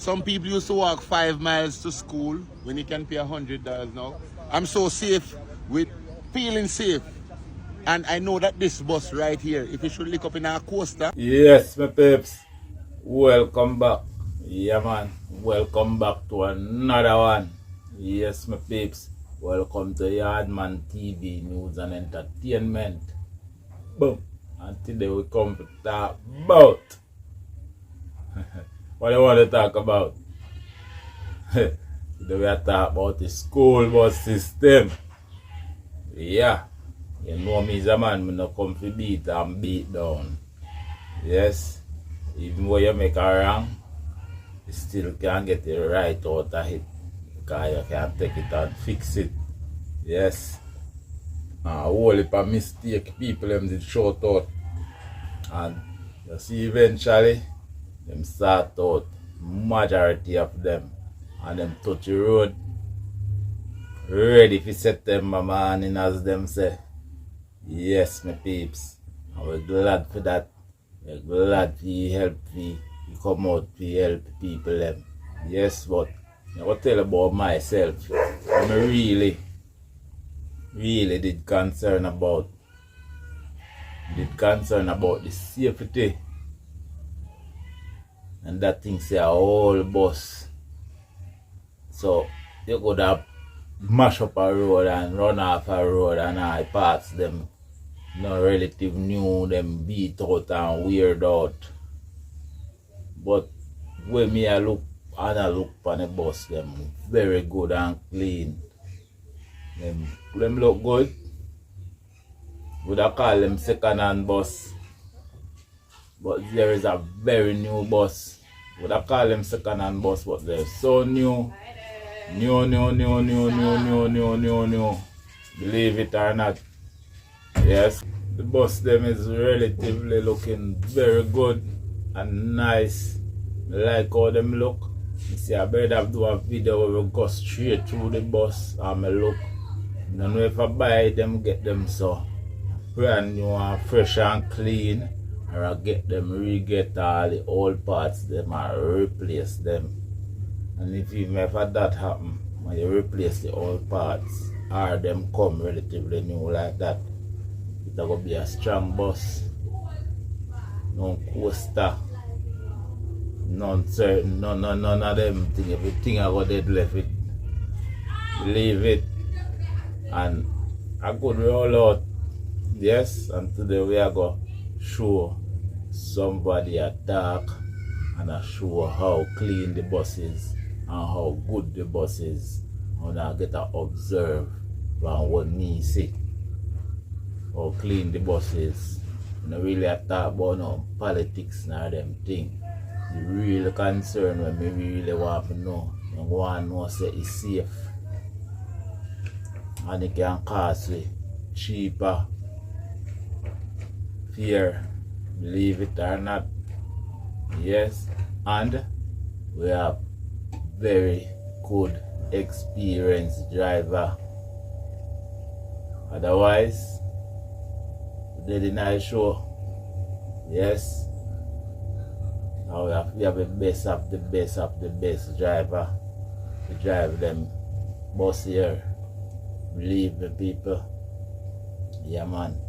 Some people used to walk 5 miles to school when you can pay $100 now. I'm so safe with feeling safe. And I know that this bus right here, if it should lick up in our coaster. Yes, my peeps. Welcome back. Yeah, man. Welcome back to another one. Yes, my peeps. Welcome to Yardman TV News and Entertainment. Boom. And today we come to talk about what I want to talk about. Today we are talking about the school bus system. Yeah. You know me as a man, I no come to beat and beat down. Yes. Even when you make a wrong, you still can't get it right out of it. Because you can take it and fix it. Yes. A whole heap of mistake people them did shout out. And you see eventually them start out majority of them and them touch the road ready for September morning as them say. Yes, my peeps. And we're glad for that. We're glad for you help you come out to help people them. Yes, but I will tell about myself. I'm really did concern about the safety. And that thing say a whole bus. So you could have mash up a road and run off a road and I pass them. No relative knew them beat out and weird out. But when me I look on the bus, them very good and clean. Them look good. Would I call them second hand bus? But there is a very new bus. Would I call them second hand bus? But they're so new. New. Believe it or not. Yes. The bus them is relatively looking very good and nice. I like how them look. You see, I better do a video where we go straight through the bus and I look. I don't know if I buy them, get them so brand new and fresh and clean, or I get them re-get all the old parts them and replace them. And if even if that happen, when you replace the old parts or them come relatively new like that, it's going to be a strong bus. No coaster. None certain, none of them thing. Everything I got dead left it. Leave it. And a good roll out. Yes, and today we are going to show somebody a talk and I show how clean the bus is and how good the bus is. And I get to observe from what me see. How clean the bus is. And I really talk about no politics nor them thing. The real concern when me really want to know. I want to know say it's safe. And it can cost me cheaper. Fear, believe it or not. Yes, and we have very good experienced driver. Otherwise, we did not show. Yes. Now we have the best of the best driver to drive them bus here. Believe the people. Yeah, man.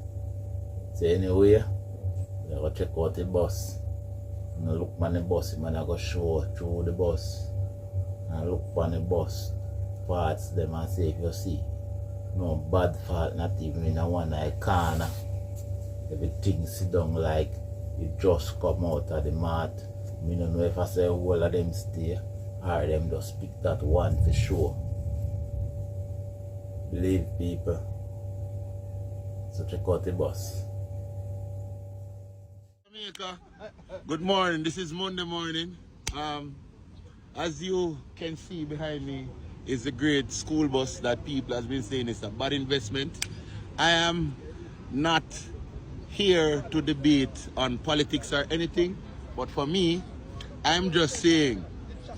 So anyway, we go check out the bus. And look on the bus, man, I go show through the bus. And look on the bus parts them and see if you see no bad fault, not even in a one eye corner. Everything sit down like it just come out of the mat. I don't know if I say all of them stay or them just pick that one for sure. Believe people. So check out the bus. Jamaica, good morning. This is Monday morning. As you can see behind me is the great school bus that people has been saying is a bad investment. I am not here to debate on politics or anything, but for me, I'm just saying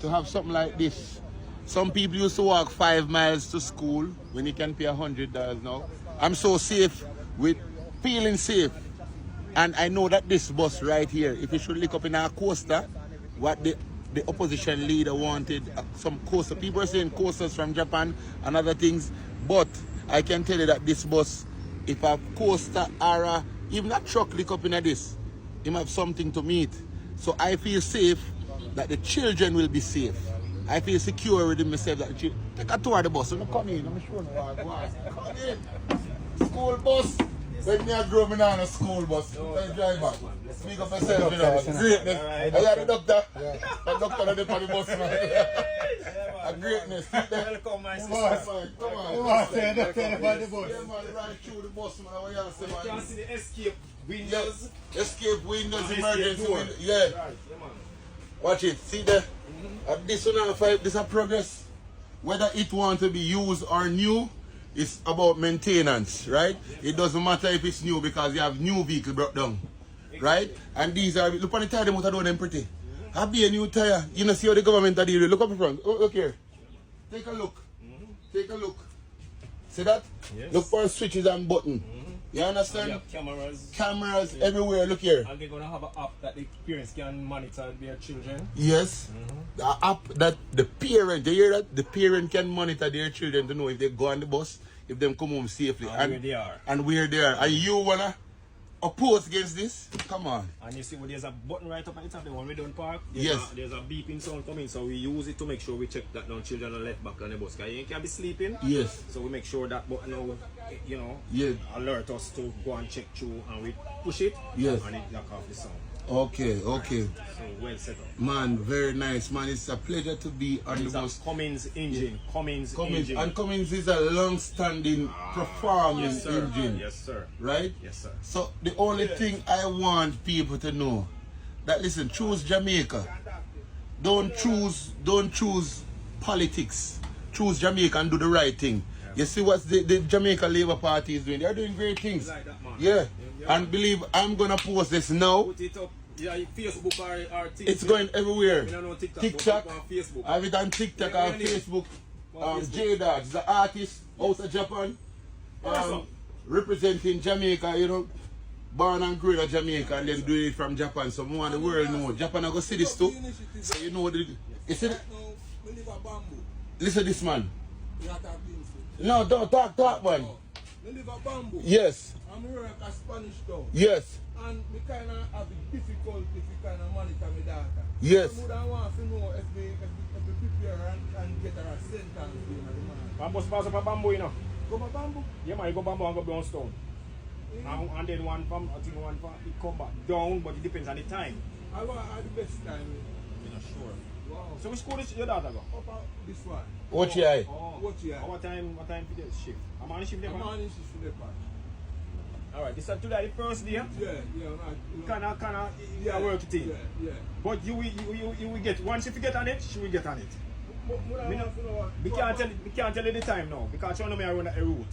to have something like this. Some people used to walk 5 miles to school when you can pay $100 now. I'm so safe with feeling safe. And I know that this bus right here, if it should lick up in our coaster, what the the opposition leader wanted some coaster. People are saying coasters from Japan and other things, but I can tell you that this bus, if a coaster or even a truck lick up in this, he have something to meet. So I feel safe that the children will be safe. I feel secure within myself that the children. Take a tour of the bus. Come in. I'm sure come in. School bus. When me a grow, me not on a school bus. I drive back. Speak up yourself, you know. Greatness. I hear the doctor. The doctor on the bus, man. A greatness. Welcome, my sister. Come on. Come on, say nothing about the bus. Yeah, man, right through the bus, man. What you say, man? You can see the escape windows. Escape windows, emergency door. windows. Yeah. Right, yeah, man. Watch it. See there? This one, this is progress. Whether it want to be used or new, it's about maintenance, right? It doesn't matter if it's new because you have new vehicle brought down, right? And these are, look on the tire, them what I do them pretty. Have a new tire. You know, see how the government are dealing. Look up in front. Look here. Take a look. Take a look. See that? Yes. Look for switches and button. You understand? Yeah, cameras. Cameras everywhere. Look here. And they're going to have an app that the parents can monitor their children. Yes. The app that the parent, you hear that? The parent can monitor their children to know if they go on the bus, if them come home safely. And where they are. And where they are. And you wanna oppose against this? Come on. And you see, well, there's a button right up at the top, the one we don't park. Yes. There's a beeping sound coming, so we use it to make sure we check that down children are left back on the bus. Because you can't be sleeping. Yes. So we make sure that button now, you know, Yeah. alert us to go and check through, and we push it. Yes. And it lock off the sound. Okay, okay. So well set up. Man, very nice, man. It's a pleasure to be on It's the a bus. Cummins engine. Cummins engine. And Cummins is a long-standing performing Yes, sir. engine. Yes, sir. Right? Yes, sir. So the only thing I want people to know that listen, choose Jamaica. Don't choose politics. Choose Jamaica and do the right thing. You see what the Jamaica Labour Party is doing? They're doing great things. Like that, man. Yeah. Yeah. And believe I'm gonna post this now. Put it up. Yeah, Facebook or TikTok. It's going everywhere. We don't know TikTok. TikTok. But on Facebook. I have it on TikTok Yeah, or really? Facebook. On Facebook. J-Dog, the artist out of Japan. Awesome. Representing Jamaica, you know. Born and grew in Jamaica and then doing it from Japan. So more of the world know. Japan I go see this too. So you know the you see the, listen to this man. No, don't talk man. I live at Bamboo. Yes. I'm here at a Spanish town. Yes. And we kind of have a difficulty to kind of monitor my data. Yes. So I want to know if we prepare and get her a sentence. Bamboo pass up a Bamboo, you know. Go to Bamboo? Yeah, man, you go Bamboo and go Brownstone. And then one from, I think one from, it come back down, but it depends on the time. I want the best time. You're not sure. Wow. So which school is your daughter go? Up at this one. Watch your eye. Oh. What year? What time for the shift? I'm on the shift there, I'm man? on this for the part. Alright, this is today the first day. Yeah. Yeah, work it in. Yeah. But you will get, once if you get on it, she will get on it. We can't tell you the time now, because you know me around a route.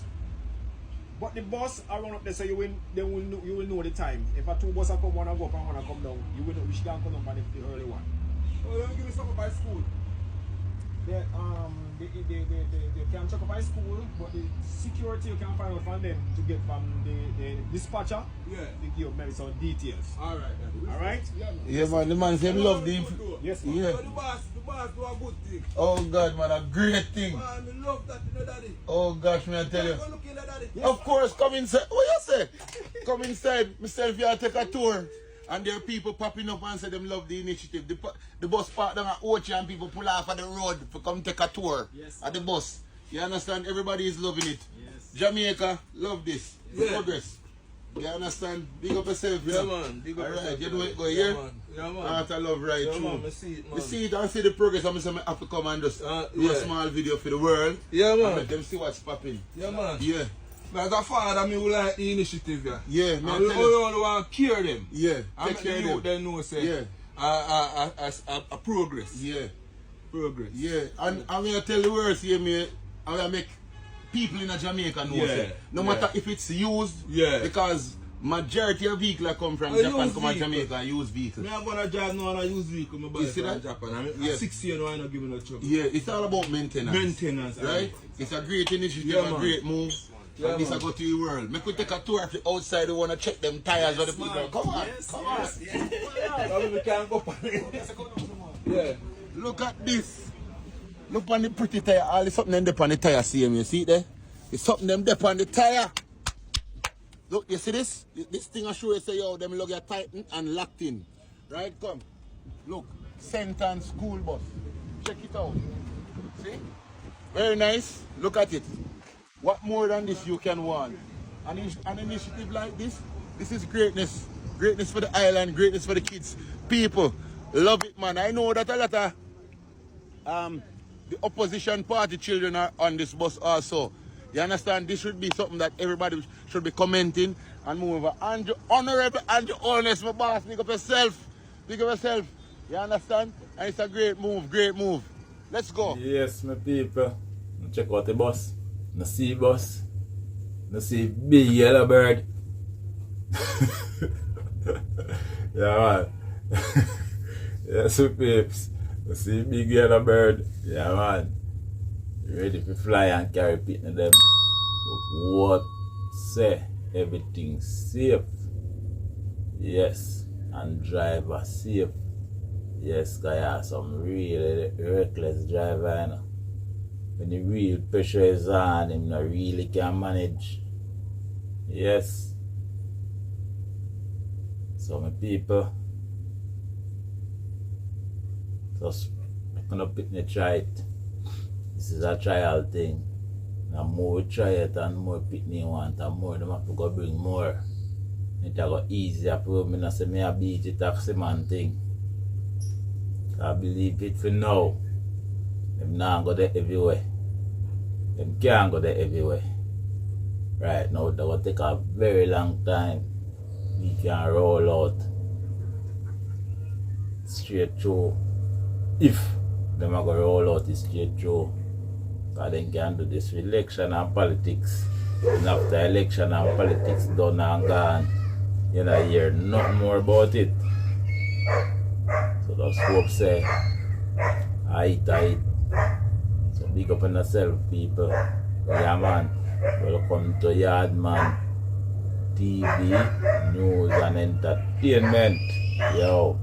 But the bus around up there, so you will know the time. If a two buses come, one go up and one come down, you will know which can come up on the early one. Oh, let me give you something by school. They can check up by school, but the security you can find out from them to get from the dispatcher. Yeah. To give maybe some details. Alright then. Alright? Yeah man, the man said love the Yes, man. yeah. So the boss do a good thing. Oh God man, a great thing. Man, I love that, you know, daddy. Oh gosh, me I tell you. Go look in there, daddy. Of course, come inside. What you say? Come inside. Myself, you take a tour. And there are people popping up and say them love the initiative. The bus park down at Ochi and people pull off at the road to come take a tour at the bus. You understand? Everybody is loving it. Yes. Jamaica, love this. Yeah. Progress. You understand? Big up yourself. Yeah, man. Big up All right, yourself, you know it go man. here? Yeah, man. Yeah, man. Heart of love right Yeah, through. man. I see it, man. You see it and see the progress. I'm saying I have to come and just do a yeah. small video for the world. Yeah, And man. let them see what's popping. Yeah, man. Yeah. As a father, me will like the initiative, yeah. Yeah, And man. we tell you. only want to cure them. Yeah. And Take make care the of youth them. then know, say, Yeah. a progress. Yeah. Progress. Yeah, and I'm going to tell the words here, me, I'm going to make people in Jamaica know, Yeah, say, no yeah. matter if it's used, Yeah. because majority of vehicles that come from A Japan used come to vehicle. Jamaica and use vehicles. Me I'm gonna drive now on a used vehicle, my boy, You see from that? Japan. I'm Yeah. 6 years now, I'm not giving no trouble. Yeah, it's all about maintenance. Maintenance, Right? It's a great initiative, Yeah, a man. great move. Yeah, and this man. I go to the world. Make we take a tour of the outside, we want to check them tires of the people. Come on, come on. So we can go on it. Yeah. Look at this. Look on the pretty tire. All the something them there on the tire, see him, you see it there? It's something them there on the tire. Look, you see this? This thing I show you say, yo, them lug are tightened and locked in. Right, come. Look, Senton school bus. Check it out. See? Very nice. Look at it. What more than this you can want? An initiative like this is greatness. Greatness for the island, greatness for the kids. People, love it, man. I know that a lot of the opposition party children are on this bus also. You understand? This should be something that everybody should be commenting and move over. Andrew, honorable Andrew Honest, my boss, pick up yourself. Pick up yourself. You understand? And it's a great move, great move. Let's go. Yes, my people. Check out the bus. No see bus. No see big yellow bird. Yeah, man. Yes, my peeps. No see big yellow bird. Yeah, man. Ready to fly and carry picking them. But what say? Everything safe. Yes. And driver safe. Yes, guy has some really reckless driver, you know. When the real pressure is on, him not really can manage. Yes. So my people, just gonna put me try it. This is a trial thing. And more we try it and more pitney want and more them have to go bring more. It go easier for me not say me a beat the taxi man thing. I believe it for now. Them not go there everywhere. Them can't go there everywhere. Right now that will take a very long time. We can roll out straight through. If them are going to roll out it straight through. So they can do this with election and politics. And after election and politics done and gone, you know, hear nothing more about it. So that's hope say, I eat. So big up on yourself, people. Yeah, man. Welcome to Yardman TV, news and entertainment. Yo.